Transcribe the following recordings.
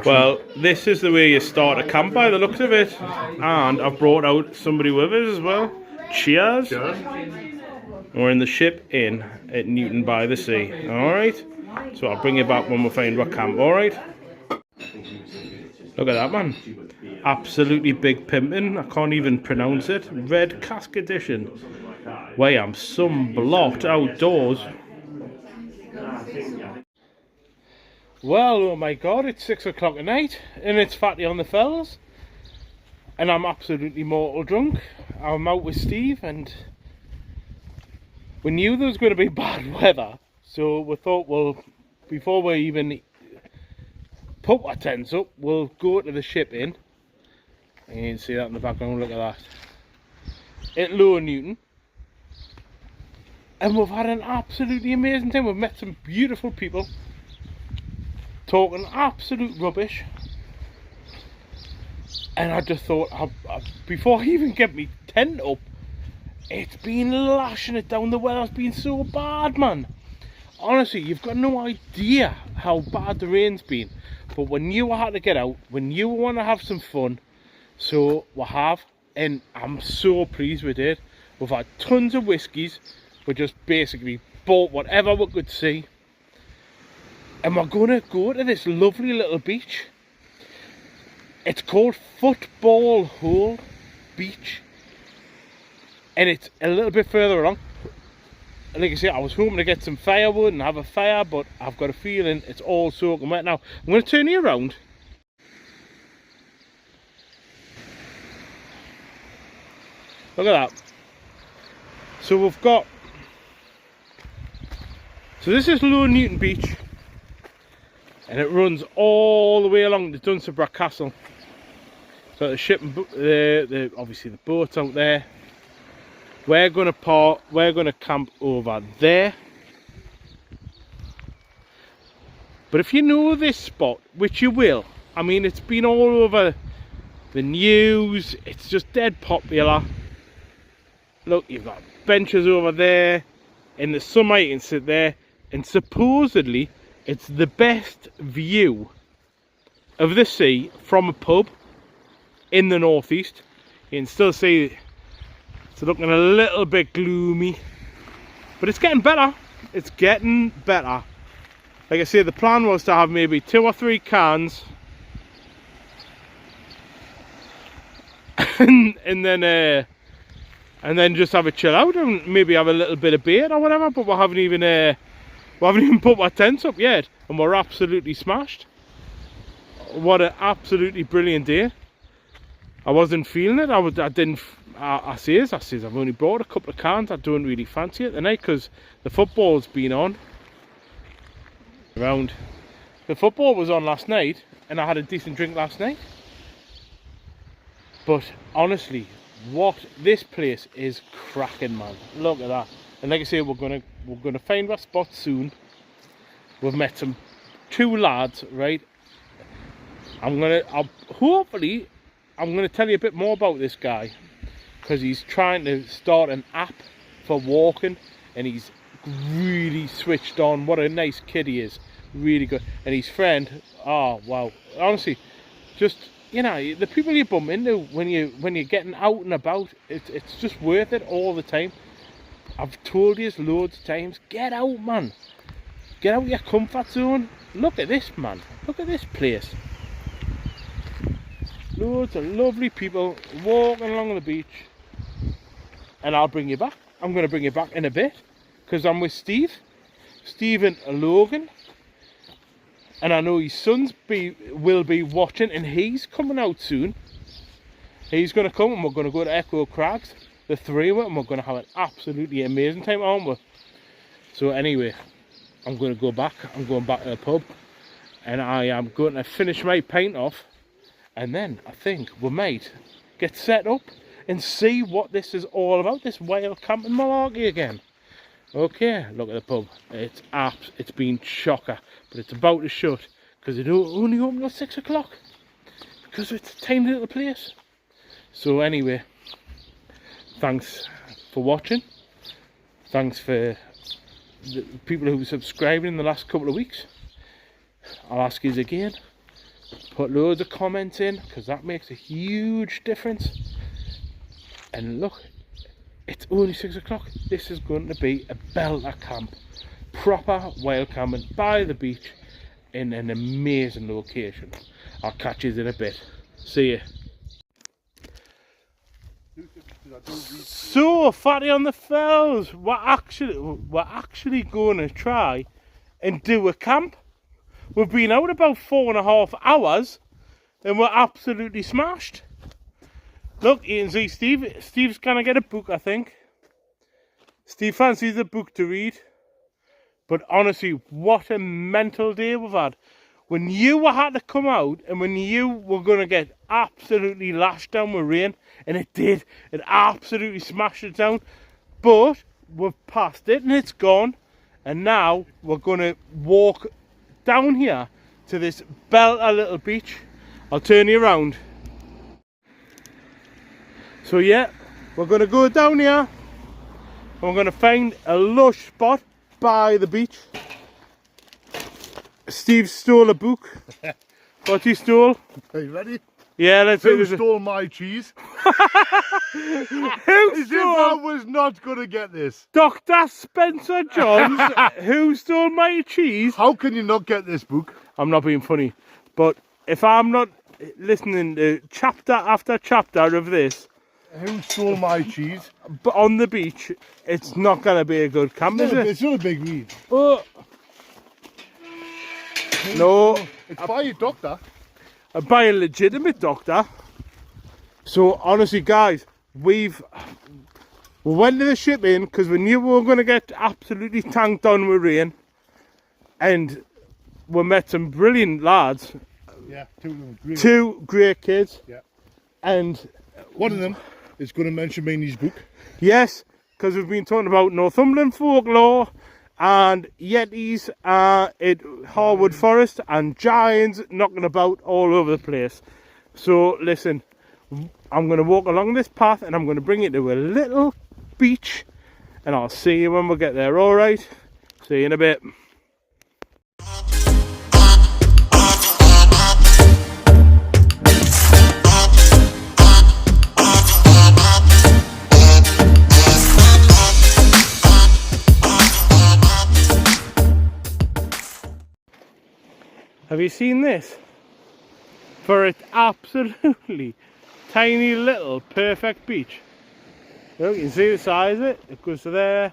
Well, this is the way you start a camp by the looks of it. And I've brought out somebody with us as well. Cheers. We're in the ship inn at Newton by the Sea. Alright? So I'll bring you back when we find our camp, alright? Look at that, man. Absolutely big pimpin'. I can't even pronounce it. Red cask edition. Why, I'm some blot outdoors. Well, oh my god, it's 6 o'clock at night and it's Fatty on the Fells. And I'm absolutely mortal drunk. I'm out with Steve and we knew there was going to be bad weather. So we thought, well, before we even put our tents up, we'll go to the ship inn. And you can see that in the background, look at that. At Lower Newton. And we've had an absolutely amazing time. We've met some beautiful people. Talking absolute rubbish. And I just thought, before I even get my tent up, it's been lashing it down. The weather's been so bad, man. Honestly, you've got no idea how bad the rain's been. But we knew I had to get out. We knew we want to have some fun. So we have. And I'm so pleased we did. We've had tons of whiskies. We just basically bought whatever we could see. And we're going to go to this lovely little beach. It's called Football Hole Beach. And it's a little bit further along. Like I say, I was hoping to get some firewood and have a fire, but I've got a feeling it's all soaking wet now. I'm going to turn you around. Look at that. So we've got... So this is Lower Newton Beach. And it runs all the way along to Dunstable Castle. So the ship, obviously the boat's out there. We're going to camp over there. But if you know this spot, which you will, I mean, it's been all over the news. It's just dead popular. Look, you've got benches over there. In the summer, you can sit there. And supposedly, it's the best view of the sea from a pub in the northeast. You can still see it's looking a little bit gloomy, but it's getting better. It's getting better. Like I say, the plan was to have maybe 2 or 3 cans and then just have a chill out and maybe have a little bit of bait or whatever. But we haven't even put our tents up yet, and we're absolutely smashed. What an absolutely brilliant day. I wasn't feeling it. I says I've only bought a couple of cans. I don't really fancy it tonight because the football's been on. The football was on last night, and I had a decent drink last night. But honestly, this place is cracking, man. Look at that. And like I say, we're gonna find our spot soon. We've met 2 lads, right? Hopefully I'm gonna tell you a bit more about this guy, because he's trying to start an app for walking, and he's really switched on. What a nice kid he is, really good. And his friend, oh wow, honestly, just, you know, the people you bump into when you're getting out and about, it's just worth it all the time. I've told you loads of times, get out, man. Get out of your comfort zone. Look at this, man. Look at this place. Loads of lovely people walking along the beach. And I'll bring you back. I'm going to bring you back in a bit, because I'm with Steve and Logan. And I know his sons will be watching, and he's coming out soon. He's going to come, and we're going to go to Echo Crags. The 3 of us, and we're going to have an absolutely amazing time, aren't we? So anyway, I'm going to go back. I'm going back to the pub, and I am going to finish my pint off, and then I think we might get set up and see what this is all about, this wild camping malarkey again. Okay, look at the pub. It's been chocker, but it's about to shut because it only open till 6 o'clock because it's a tiny little place. So anyway, thanks for watching. Thanks for the people who subscribed in the last couple of weeks. I'll ask you again, Put loads of comments in, because that makes a huge difference. And look, it's only 6 o'clock. This is going to be a belter camp. Proper wild camping by the beach in an amazing location. I'll catch you in a bit. See ya. So, Fatty on the Fells, we're actually going to try and do a camp. We've been out about 4.5 hours and we're absolutely smashed. Look, you can see Steve's gonna get a book, I think. Steve fancies a book to read. But honestly, what a mental day we've had. When you had to come out and when you were going to get absolutely lashed down with rain, and it did, it absolutely smashed it down. But we've passed it and it's gone. And now we're going to walk down here to this belter little beach. I'll turn you around. So yeah, we're going to go down here and we're going to find a lush spot by the beach. Steve stole a book. What he stole? Are you ready? Yeah, let's Who stole my cheese? Who As if I was not going to get this. Dr. Spencer Johns, who stole my cheese? How can you not get this book? I'm not being funny, but if I'm not listening to chapter after chapter of this, who stole my cheese? But on the beach, it's not going to be a good camp, is it? It's not a big read. Oh. No. It's by a doctor. By a legitimate doctor. So honestly, guys, we went to the ship in because we knew we were going to get absolutely tanked on with rain, and we met some brilliant lads. Yeah, two of them. Great. Two great kids. Yeah. And one of them is going to mention me in his book. Yes, because we've been talking about Northumberland folklore and yetis at Harwood Forest and giants knocking about all over the place. So listen, I'm going to walk along this path and I'm going to bring you to a little beach, and I'll see you when we get there. All right, see you in a bit. Have you seen this? For its absolutely tiny little perfect beach. Look, you can see the size of it. It goes to there.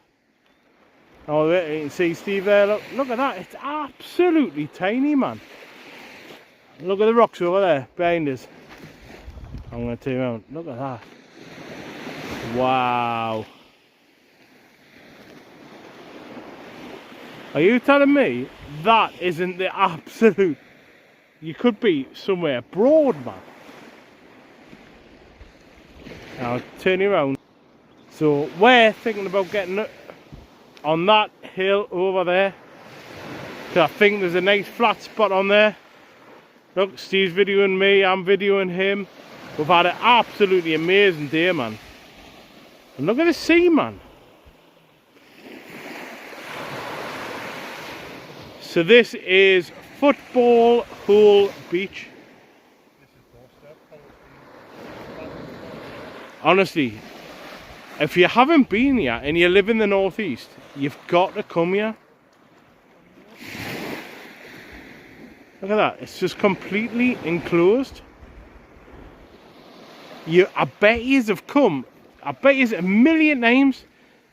Oh, there, you can see Steve there. Look at that. It's absolutely tiny, man. Look at the rocks over there behind us. I'm going to turn around. Look at that. Wow. Are you telling me that isn't the absolute? You could be somewhere abroad, man. Now turn you around. So we're thinking about getting on that hill over there, because I think there's a nice flat spot on there. Look, Steve's videoing me, I'm videoing him. We've had an absolutely amazing day, man. And look at the sea, man. So this is Football Hole Beach. Honestly, if you haven't been here and you live in the northeast, you've got to come here. Look at that, it's just completely enclosed. I bet yous have come, I bet yous a million times,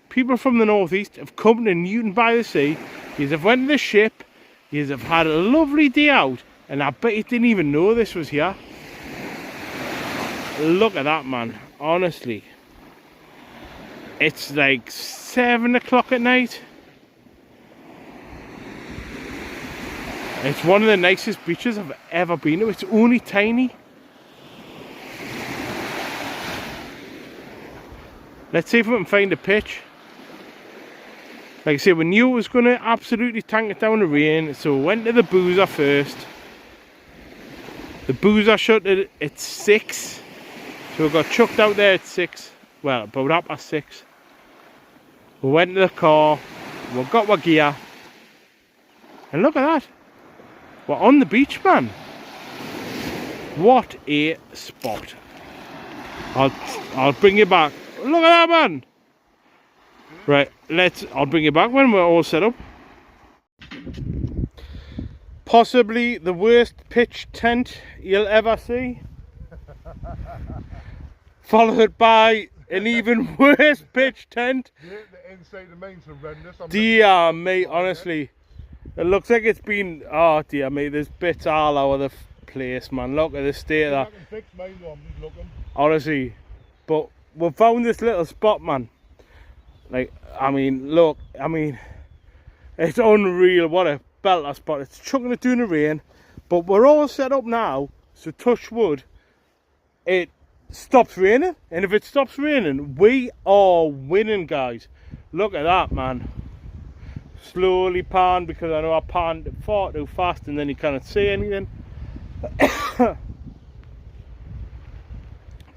people from the northeast have come to Newton by the Sea. Yous have went to the ship. You have had a lovely day out, and I bet you didn't even know this was here. Look at that, man. Honestly, it's like 7 o'clock at night. It's one of the nicest beaches I've ever been to. It's only tiny. Let's see if we can find a pitch. Like I said, we knew it was going to absolutely tank it down the rain, so we went to the boozer first. The boozer shut at 6, so we got chucked out there at 6, well, about 6:30. We went to the car, we got our gear, and look at that, we're on the beach, man. What a spot. I'll bring you back. Look at that, man. Right, I'll bring you back when we're all set up. Possibly the worst pitch tent you'll ever see. Followed by an even worse pitch tent. The inside of mine's horrendous. Dear me, honestly. It looks like it's been, oh dear me, there's bits all over the place, man. Look at the state of that. I can fix mine though, I'm just looking. Honestly. But we found this little spot, man. Like, I mean, look, I mean, it's unreal. What a belter spot. It's chucking it down the rain. But we're all set up now, so touch wood, it stops raining. And if it stops raining, we are winning, guys. Look at that, man. Slowly pan, because I know I panned far too fast and then you can't see anything.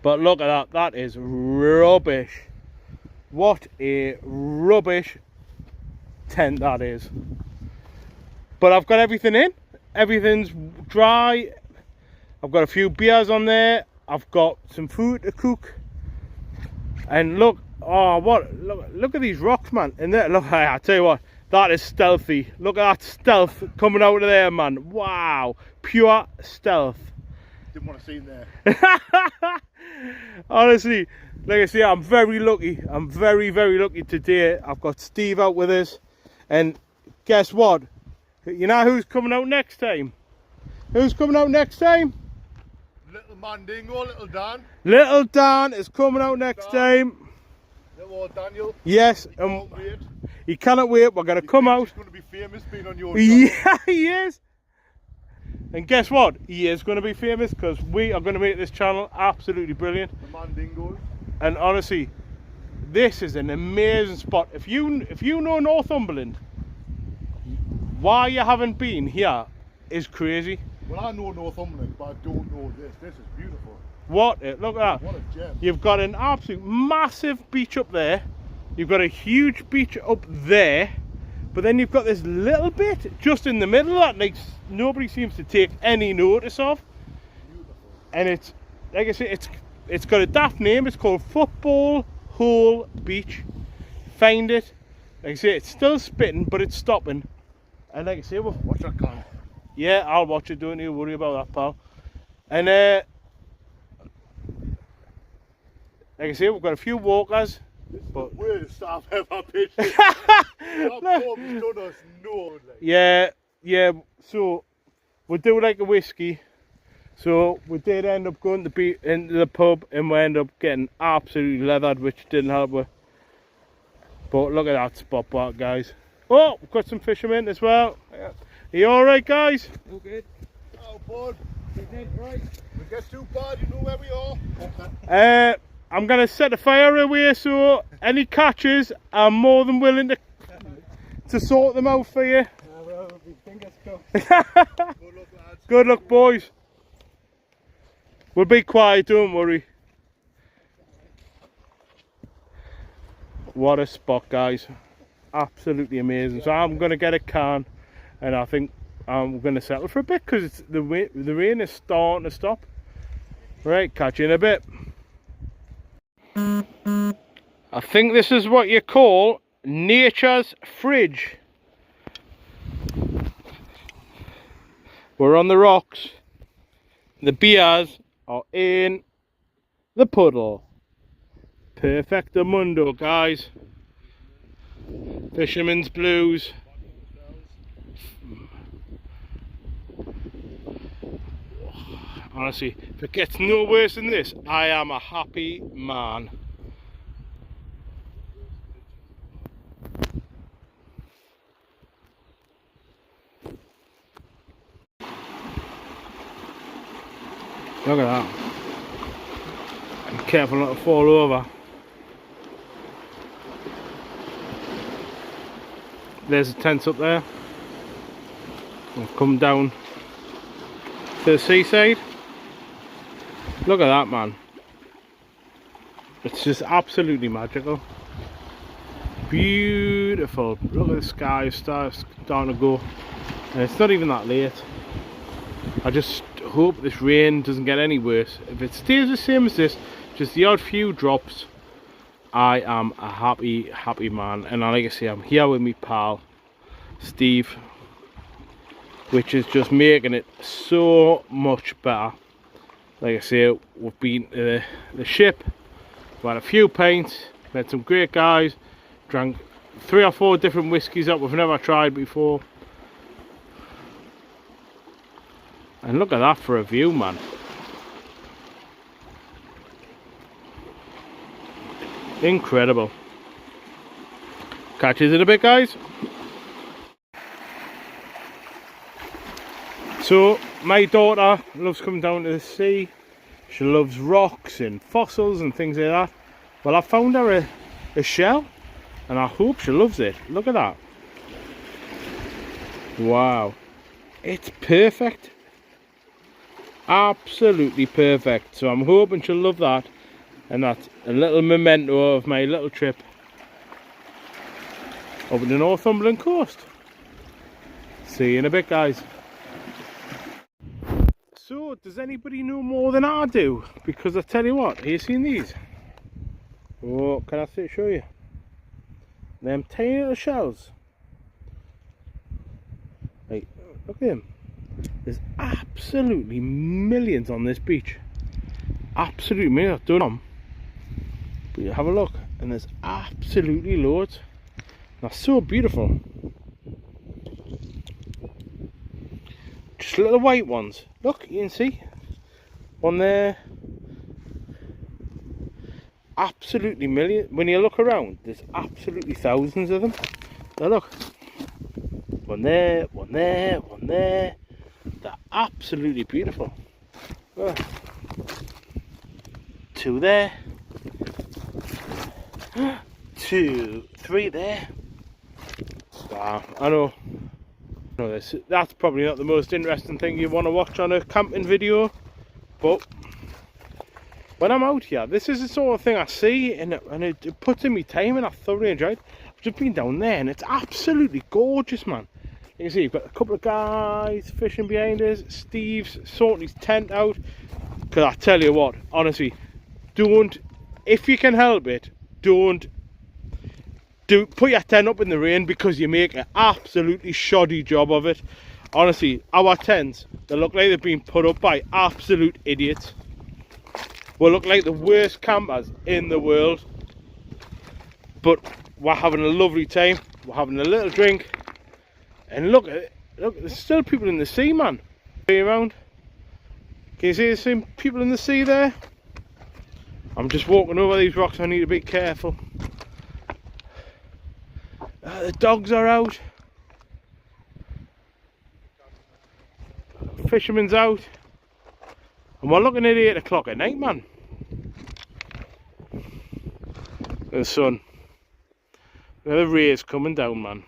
But look at that. That is rubbish. What a rubbish tent that is. But I've got everything in. Everything's dry. I've got a few beers on there. I've got some food to cook. And look, oh, what? Look at these rocks, man. And there, look, I tell you what, that is stealthy. Look at that stealth coming out of there, man. Wow, pure stealth. Didn't want to see him there. Honestly, like I say, I'm very lucky. I'm very, very lucky today. I've got Steve out with us. And guess what? You know who's coming out next time? Who's coming out next time? Little Mandingo, little Dan. Little Dan is coming out next time. Little old Daniel. Yes. He cannot wait. We're going to come out. He's going to be famous being on your Yeah, he is. And guess what? He is going to be famous because we are going to make this channel absolutely brilliant. The Mandingos. And honestly, this is an amazing spot. If you know Northumberland, why you haven't been here is crazy. Well, I know Northumberland, but I don't know this. This is beautiful. Look at that. What a gem. You've got an absolute massive beach up there. You've got a huge beach up there. But then you've got this little bit just in the middle that like nobody seems to take any notice of. Beautiful. And it's, like I say, it's got a daft name. It's called Football Hole Beach. Find it. Like I say, it's still spitting, but it's stopping. And like I say, watch that can. Yeah, I'll watch it. Don't you worry about that, pal. And like I say, we've got a few walkers. But the worst I've ever pitched. Yeah. So we do like a whiskey. So we did end up going to into the pub, and we ended up getting absolutely leathered, which didn't help with. But look at that spot back, guys. Oh, we've got some fishermen as well. Yeah. Are you all right, guys? All good. Oh, bud. Right. If it gets too bad, you know where we are. I'm going to set the fire away, so any catches, I'm more than willing to sort them out for you. Well, fingers crossed. Good luck, lads. Good luck, boys. We'll be quiet, don't worry. What a spot, guys. Absolutely amazing. So I'm going to get a can, and I think I'm going to settle for a bit because the rain is starting to stop. Right, catch you in a bit. I think this is what you call nature's fridge. We're on the rocks. The beers are in the puddle. Perfecto mundo, guys. Fisherman's blues. Honestly, if it gets no worse than this, I am a happy man. Look at that. Be careful not to fall over. There's the tents up there. We'll come down to the seaside. Look at that, man. It's just absolutely magical. Beautiful. Look at the sky, stars starting to go. And it's not even that late. I just hope this rain doesn't get any worse. If it stays the same as this, just the odd few drops, I am a happy man. And like I say, I'm here with my pal Steve, which is just making it so much better. Like I say, we've been to the ship, we've had a few pints, met some great guys, drank 3 or 4 different whiskies that we've never tried before. And look at that for a view, man. Incredible. Catch you in a bit, guys. So, my daughter loves coming down to the sea. She loves rocks and fossils and things like that. Well, I found her a shell, and I hope she loves it. Look at that. Wow. It's perfect. Absolutely perfect. So I'm hoping she'll love that. And that's a little memento of my little trip over the Northumberland coast. See you in a bit, guys. So, does anybody know more than I do? Because I tell you what, have you seen these? Oh, can I show you? Them tiny little shells. Like, look at them. There's absolutely millions on this beach. Absolutely millions. I don't know. But you have a look, and there's absolutely loads. They're so beautiful. Just little white ones. Look, you can see one there. Absolutely million. When you look around, there's absolutely thousands of them. Now look, one there, one there, one there. They're absolutely beautiful. Look. 2 there. 2, 3 there. Wow, I know. That's probably not the most interesting thing you want to watch on a camping video, but when I'm out here, this is the sort of thing I see, and it puts in me time, and I thoroughly enjoy it. I've just been down there, and it's absolutely gorgeous, man. You can see you've got a couple of guys fishing behind us. Steve's sorting his tent out, because I tell you what, honestly, don't, if you can help it, don't put your tent up in the rain, because you make an absolutely shoddy job of it. Honestly, our tents, they look like they've been put up by absolute idiots. We look like the worst campers in the world, but we're having a lovely time. We're having a little drink, and look at it. Look, there's still people in the sea, man. Around. Can you see the same people in the sea there? I'm just walking over these rocks. I need to be careful. The dogs are out. Fishermen's out. And we're looking at 8 o'clock at night, man. The sun. The rays coming down, man.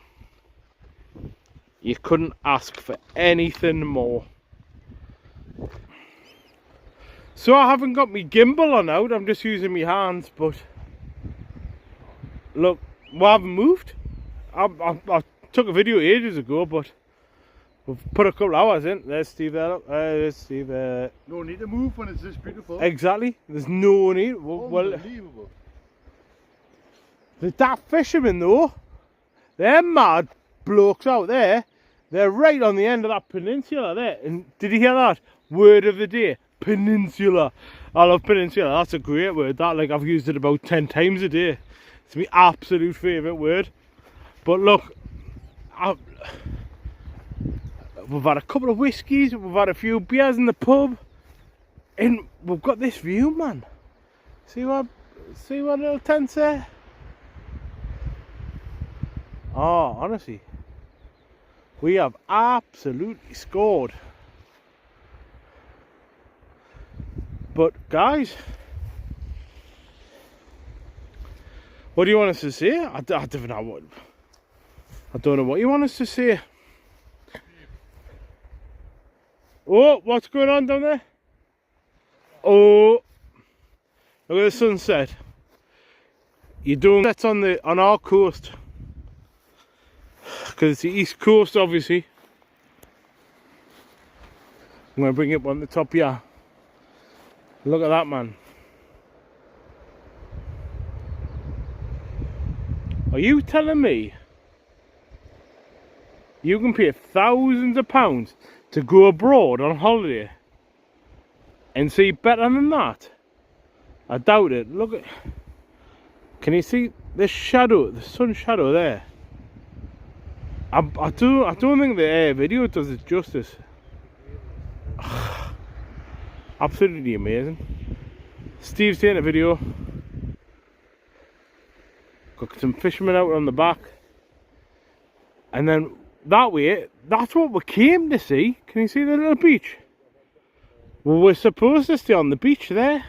You couldn't ask for anything more. So I haven't got my gimbal on out, I'm just using my hands, but look, we haven't moved. I took a video ages ago, but we've put a couple hours in. There's Steve there, look. There's Steve there. No need to move when it's this beautiful. Exactly, there's no need. Well, unbelievable. that fishermen though, they're mad blokes out there. They're right on the end of that peninsula there. And did you hear that? Word of the day. Peninsula. I love peninsula. That's a great word. That, like, I've used it about 10 times a day. It's my absolute favourite word. But look, we've had a couple of whiskies, we've had a few beers in the pub, and we've got this view, man. See what little tent's there? Oh, honestly, we have absolutely scored. But guys, what do you want us to say? I don't know what. I don't know what you want us to say. Oh, what's going on down there? Oh, look at the sunset. You're doing that's on our coast, because it's the east coast, obviously. I'm going to bring it up on the top here. Look at that, man. Are you telling me you can pay thousands of pounds to go abroad on holiday and see better than that? I doubt it. Look at... Can you see the shadow, the sun shadow there? I don't think the video does it justice. Absolutely amazing. Steve's taking a video. Got some fishermen out on the back. And then that way, that's what we came to see. Can you see the little beach? Well, we're supposed to stay on the beach there,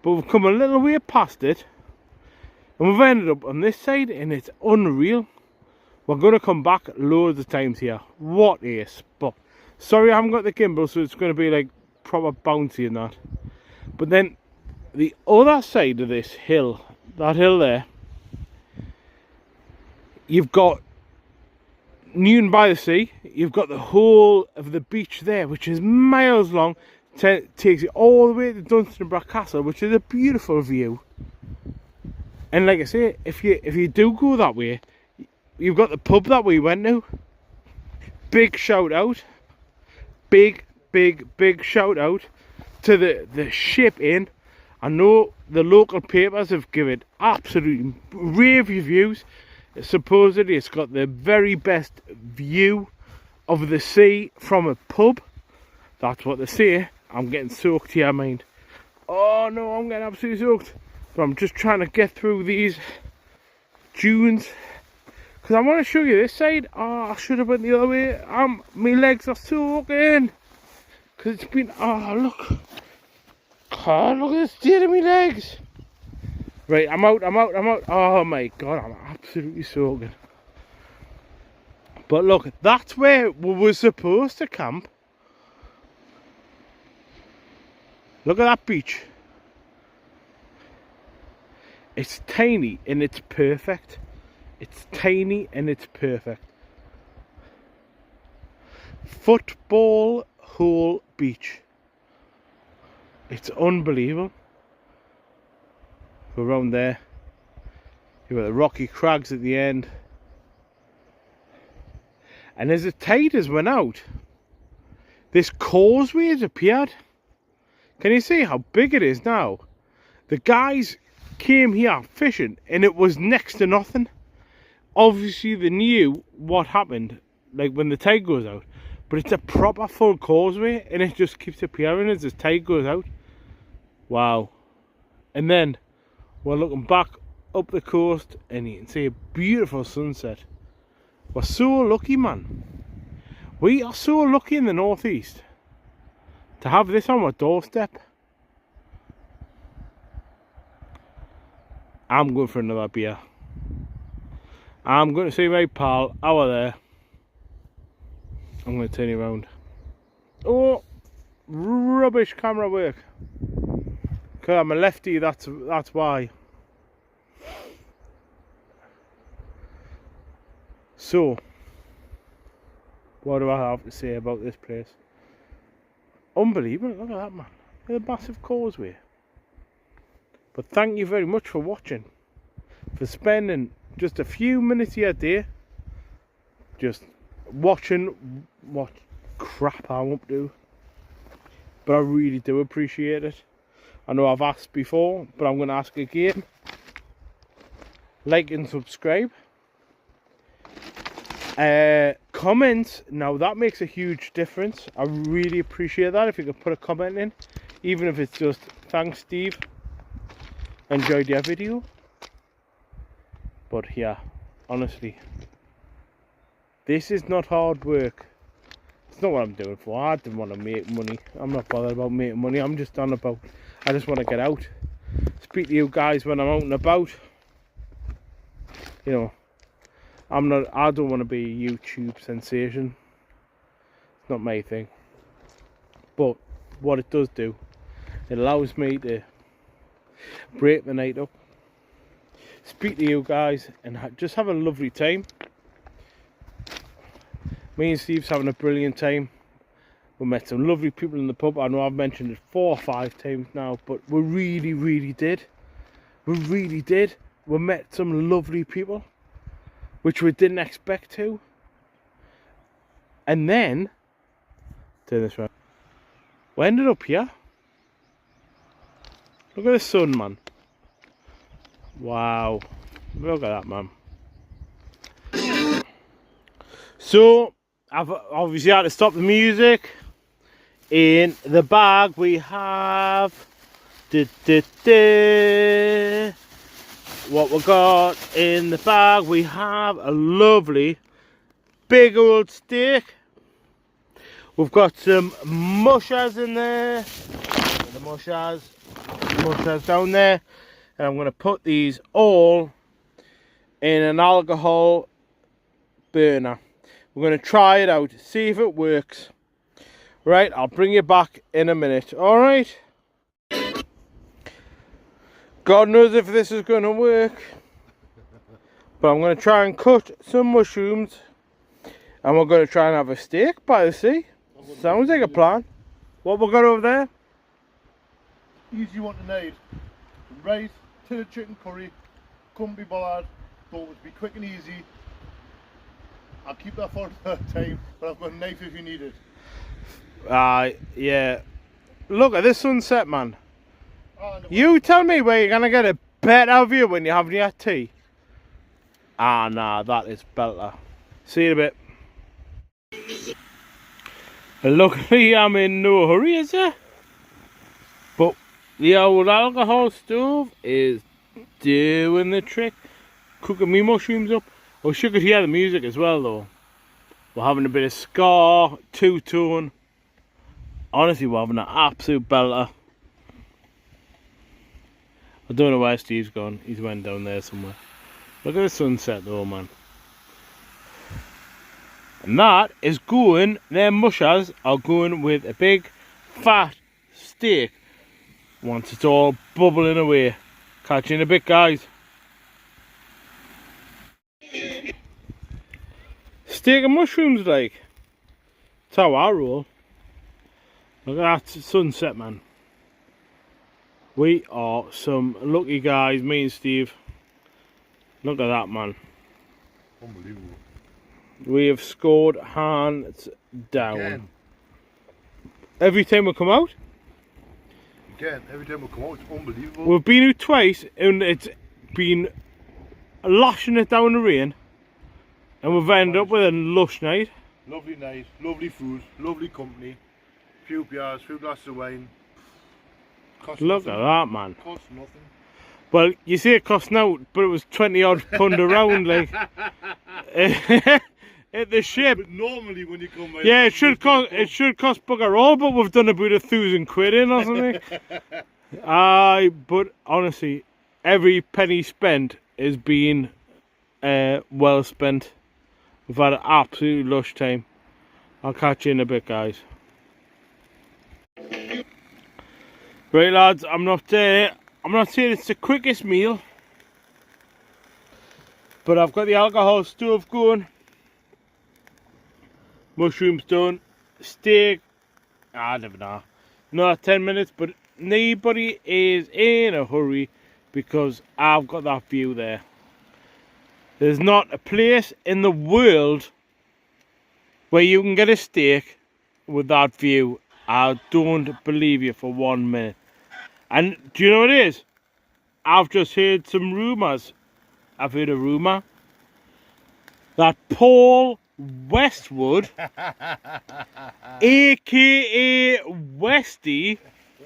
but we've come a little way past it. And we've ended up on this side, and it's unreal. We're going to come back loads of times here. What a spot. Sorry I haven't got the gimbal, so it's going to be like proper bouncy and that. But then the other side of this hill, that hill there, you've got Newton by the sea. You've got the whole of the beach there, which is miles long. Takes you all the way to Dunstanburgh Castle, which is a beautiful view. And like I say, if you do go that way, you've got the pub that we went to. Big shout out. Big shout out to the Ship Inn. I know the local papers have given absolutely rave reviews. Supposedly it's got the very best view of the sea from a pub. That's what they say. I'm getting soaked here, mind. Oh no, I'm getting absolutely soaked. But I'm just trying to get through these dunes, because I want to show you this side. Oh, I should have went the other way. My legs are soaking, because it's been... Oh, look. Oh, look at the state of my legs. Right, I'm out. Oh my god, I'm absolutely soaking. But look, that's where we were supposed to camp. Look at that beach. It's tiny and it's perfect. It's tiny and it's perfect. Football hole beach. It's unbelievable. Go around there. You've got the rocky crags at the end. And as the tide has went out, this causeway has appeared. Can you see how big it is now? The guys came here fishing and it was next to nothing. Obviously they knew what happened, like when the tide goes out, but it's a proper full causeway and it just keeps appearing as the tide goes out. Wow. And then we're looking back up the coast and you can see a beautiful sunset. We're so lucky, man. We are so lucky in the northeast to have this on our doorstep. I'm going for another beer. I'm going to see my pal over there. I'm going to turn you around. Oh, rubbish camera work. Because I'm a lefty, that's why. So, what do I have to say about this place? Unbelievable, look at that, man. Look at the massive causeway. But thank you very much for watching. For spending just a few minutes of your day just watching what crap I'm up to. But I really do appreciate it. I know I've asked before, but I'm going to ask again. Like and subscribe. Comments, now that makes a huge difference. I really appreciate that if you could put a comment in, even if it's just thanks Steve, enjoyed your video. But yeah, honestly, this is not hard work. It's not what I'm doing for. I didn't want to make money. I'm not bothered about making money. I'm just on about, I just want to get out, speak to you guys when I'm out and about. You know, I don't want to be a YouTube sensation. It's not my thing. But what it does do, it allows me to break the night up, speak to you guys, and just have a lovely time. Me and Steve's having a brilliant time. We met some lovely people in the pub. I know I've mentioned it 4 or 5 times now, but we really did. We really did. We met some lovely people, which we didn't expect to. And then, turn this around. We ended up here. Look at the sun, man. Wow. Look at that, man. So, I've obviously had to stop the music. In the bag we have what we got in the bag. We have a lovely big old steak. We've got some mushers in there. The mushers down there. And I'm going to put these all in an alcohol burner. We're going to try it out, see if it works. Right, I'll bring you back in a minute. Alright? God knows if this is going to work. But I'm going to try and cut some mushrooms. And we're going to try and have a steak by the sea. Sounds like a plan. What we got over there? Easy one to need. Rice, tin of chicken curry. Couldn't be bothered. Thought it would be quick and easy. I'll keep that for another time. But I've got a knife if you need it. Yeah. Look at this sunset, man. You tell me where you're going to get a better view when you're having your tea. Nah, that is belter. See you in a bit. Luckily, I'm in no hurry, is there? But the old alcohol stove is doing the trick. Cooking me mushrooms up. I wish you could hear the music as well, though. We're having a bit of ska, two-tone. Honestly, we're having an absolute belter. I don't know where Steve's gone. He's went down there somewhere. Look at the sunset though, man. And that is going, their mushers are going with a big fat steak. Once it's all bubbling away. Catch you in a bit, guys. Steak and mushrooms, like. That's how I roll. Look at that sunset, man. We are some lucky guys, me and Steve. Look at that, man. Unbelievable. We have scored hands down. Again. Every time we come out? Again, every time we come out, it's unbelievable. We've been out twice and it's been lashing it down the rain. And we've ended up with a lush night. Lovely night, lovely food, lovely company. Few beers, few glasses of wine. Cost Look nothing. at that, man. Cost nothing. Well, you say it cost now, but it was 20 odd pound a round, like. At the ship. But normally when you come out, Yeah, it should cost bugger all, but we've done about £1,000 in or something. But honestly, every penny spent is being well spent. We've had an absolute lush time. I'll catch you in a bit, guys. Right, lads, I'm not saying it's the quickest meal, but I've got the alcohol stove going. Mushrooms done. Steak, I never know. Not 10 minutes, but nobody is in a hurry because I've got that view there. There's not a place in the world where you can get a steak with that view. I don't believe you for 1 minute. And do you know what it is? I've just heard some rumours. I've heard a rumour that Paul Westwood, aka Westy,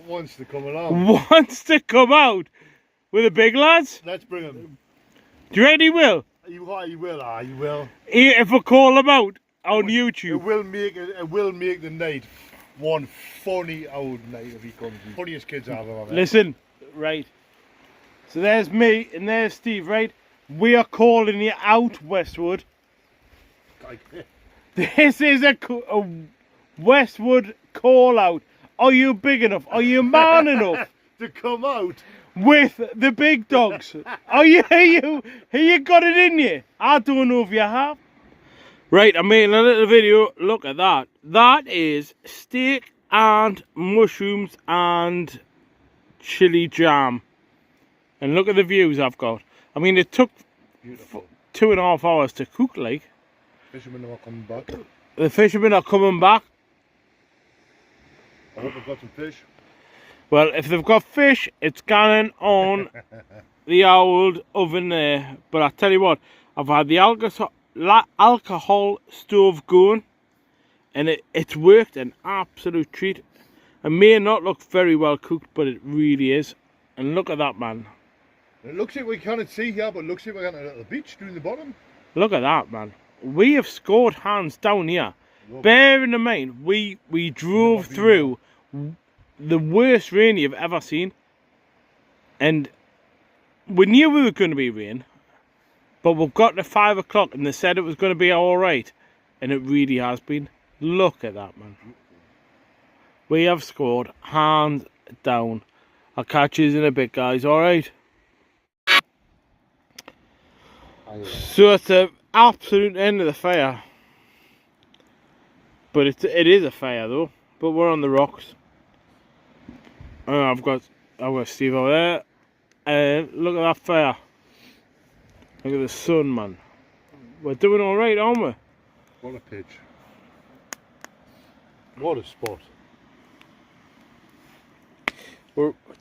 wants to come along. Wants to come out with the big lads. Let's bring him. Do you reckon he will? You will. You will. If I call him out on YouTube. It will make the night one funny old night if he comes. The funniest kids I've ever met. Listen, right. So there's me and there's Steve, right? We are calling you out, Westwood. This is a Westwood call out. Are you big enough? Are you man enough to come out with the big dogs? Are you got it in you? I don't know if you have. Right, I'm making a little video. Look at that. That is steak and mushrooms and chili jam. And look at the views I've got. I mean, it took 2.5 hours to cook, like. Fishermen are not coming back. The fishermen are coming back. I hope they've got some fish. Well, if they've got fish, it's going on the old oven there. But I tell you what, I've had the alcohol stove going, and it's worked an absolute treat. It may not look very well cooked, but it really is. And look at that, man. It looks like we can't see here, but it looks like we're going to the beach down the bottom. Look at that, man. We have scored hands down here. Bearing in mind, we drove through the worst rain you've ever seen, and we knew we were going to be rain, but we've got to 5 o'clock and they said it was going to be all right, and it really has been. Look at that, man. We have scored hands down. I'll catch you in a bit, guys. All right. So it's the absolute end of the fire, but it is a fire though. But we're on the rocks. I've got Steve over there, and look at that fire. Look at the sun, man. We're doing all right, aren't we? What a pitch. What a spot.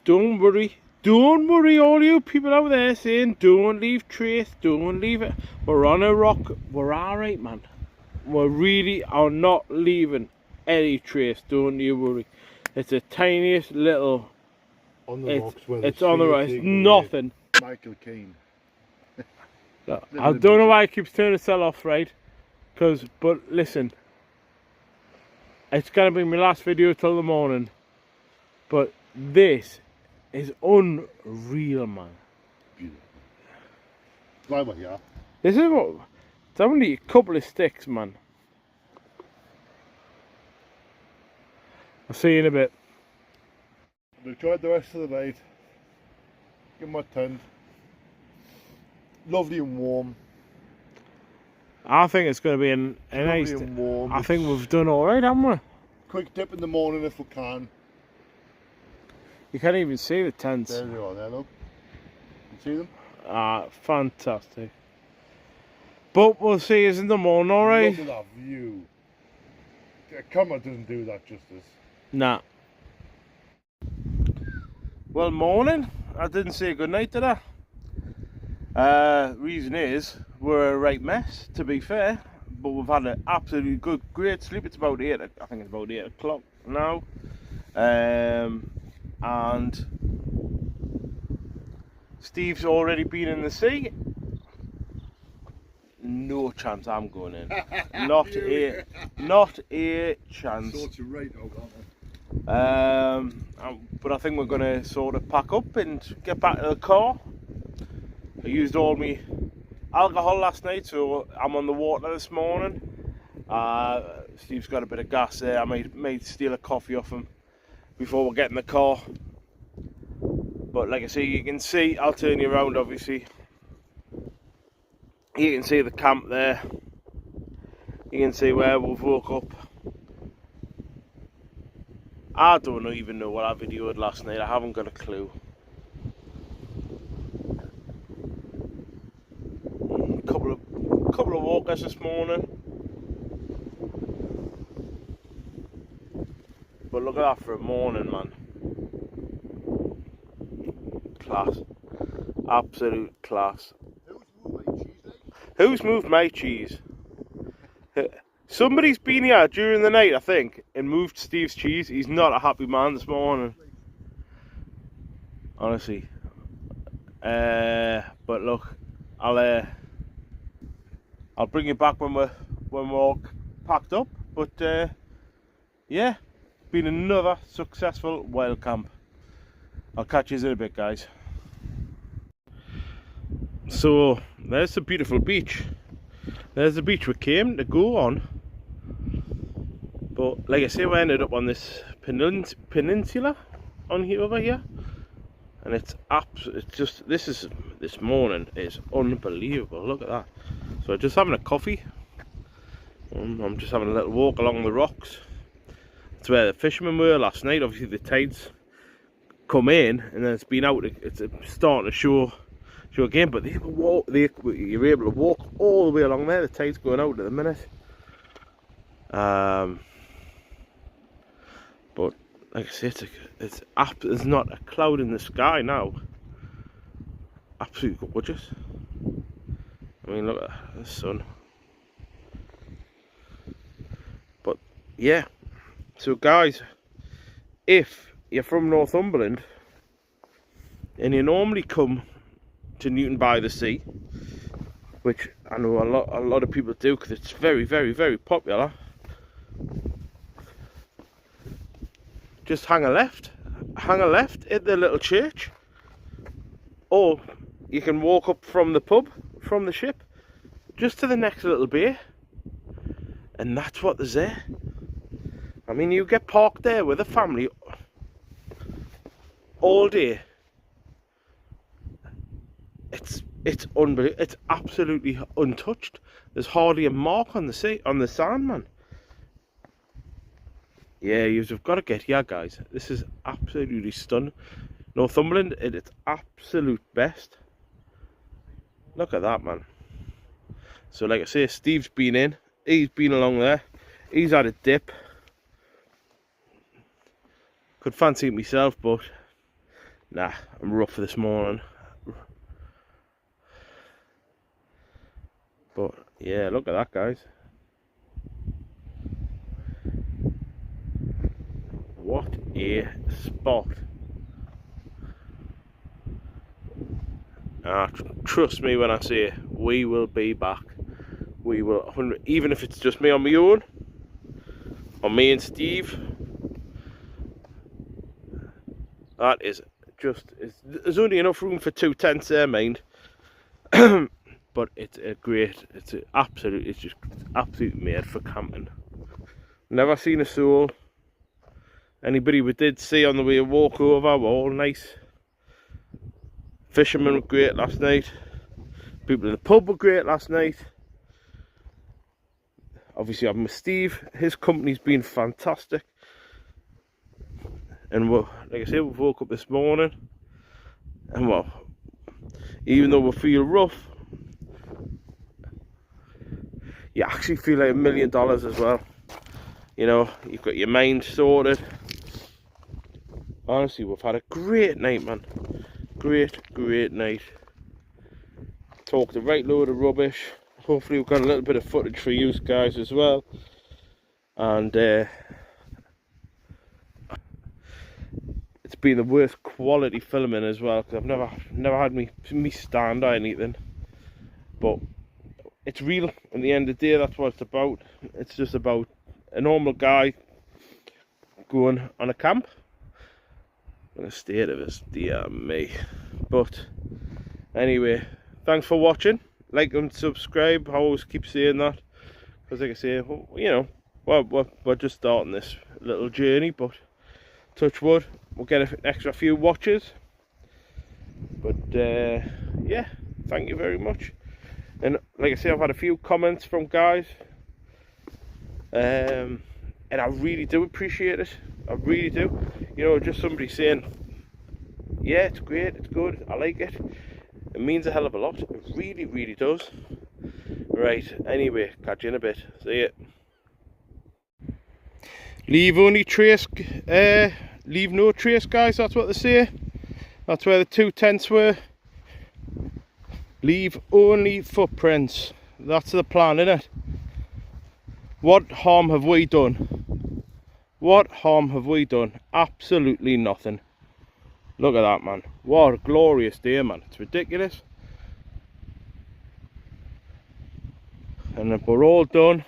Don't worry, all you people out there saying don't leave trace, don't leave it. We're on a rock. We're all right, man. We really are not leaving any trace. Don't you worry. It's the tiniest little. On the rocks where it's on the rocks. Nothing. Michael Caine. Look, I don't know why I keep turning the cell off, right? But listen, it's gonna be my last video till the morning. But this is unreal, man. Beautiful. Right where you are. This is what. It's only a couple of sticks, man. I'll see you in a bit. We've tried the rest of the night. Get my tent. Lovely and warm. I think it's going to be a nice. And warm. I think we've done all right, haven't we? Quick dip in the morning if we can. You can't even see the tents. There they are, there, look. You see them? Ah, fantastic. But we'll see you in the morning, all right? Look at that view. The camera doesn't do that justice. Nah. Well, morning. I didn't say good night, did I? Reason is, we're a right mess, to be fair. But we've had an absolutely great sleep. It's about 8, I think it's about 8 o'clock now. And Steve's already been in the sea. No chance I'm going in. Not a chance. Sort you right out, but I think we're going to sort of pack up and get back to the car. I used all my alcohol last night, so I'm on the water this morning. Steve's got a bit of gas there. I might steal a coffee off him before we get in the car. But like I say, you can see, I'll turn you around obviously. You can see the camp there. You can see where we've woke up. I don't even know what I videoed last night. I haven't got a clue. Couple of walkers this morning. But look at that for a morning, man. Class. Absolute class. Who's moved my cheese? Somebody's been here during the night, I think, and moved Steve's cheese. He's not a happy man this morning. Honestly. But look, I'll bring you back when we're all packed up. But yeah, been another successful wild camp. I'll catch you in a bit, guys. So there's the beautiful beach. There's the beach we came to go on. But like I say, we ended up on this peninsula on here over here, and it's just this morning is unbelievable. Look at that. So just having a coffee, I'm just having a little walk along the rocks. That's where the fishermen were last night. Obviously the tides come in and then it's been out, it's starting to show again, but you're able to walk all the way along there. The tide's going out at the minute. But like I say, there's not a cloud in the sky now. Absolutely gorgeous. I mean, look at the sun. But yeah, so guys, if you're from Northumberland and you normally come to Newton by the Sea, which I know a lot of people do because it's very, very, very popular, just hang a left at the little church, or you can walk up from the pub, from the ship, just to the next little bay, and that's what there's there. I mean, you get parked there with a family all day. It's unbelievable. It's absolutely untouched. There's hardly a mark on the sand, man. Yeah, you've got to get here, guys. This is absolutely stunning. Northumberland at its absolute best. Look at that, man. So like I say, Steve's been in. He's been along there. He's had a dip. Could fancy it myself, but nah, I'm rough this morning. But yeah, look at that, guys. What a spot. Trust me when I say we will be back. We will, even if it's just me on my own, or me and Steve. That is just, there's only enough room for 2 tents there, mind. But it's just absolutely made for camping. Never seen a soul. Anybody we did see on the way walk over were all nice. Fishermen were great last night. People in the pub were great last night. Obviously I'm with Steve. His company's been fantastic. And like I said, we woke up this morning, and well, even though we feel rough, you actually feel like $1 million as well. You know, you've got your mind sorted. Honestly, we've had a great night, man. Great night. Talked a right load of rubbish. Hopefully we've got a little bit of footage for you guys as well. And it's been the worst quality filming as well, because I've never had me stand or anything. But it's real. At the end of the day, that's what it's about. It's just about a normal guy going on a camp. The state of it, dear me. But anyway, thanks for watching. Like and subscribe. I always keep saying that, because like I say, you know, we're just starting this little journey, but touch wood, we'll get an extra few watches. But yeah, thank you very much. And like I say, I've had a few comments from guys, and I really do appreciate it. I really do. You know, just somebody saying, yeah, it's great, it's good, I like it. It means a hell of a lot. It really does. Right, anyway, catch you in a bit. See ya. Leave no trace, guys, that's what they say. That's where the 2 tents were. Leave only footprints. That's the plan, innit? What harm have we done? What harm have we done? Absolutely nothing. Look at that, man. What a glorious day, man. It's ridiculous. And if we're all done,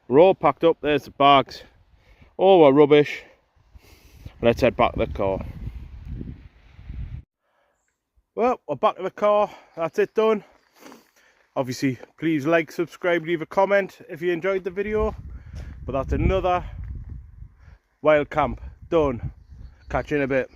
we're all packed up. There's the bags. All our rubbish. Let's head back to the car. Well, we're back to the car. That's it done. Obviously, please like, subscribe, leave a comment if you enjoyed the video. But that's another wild camp done. Catch you in a bit.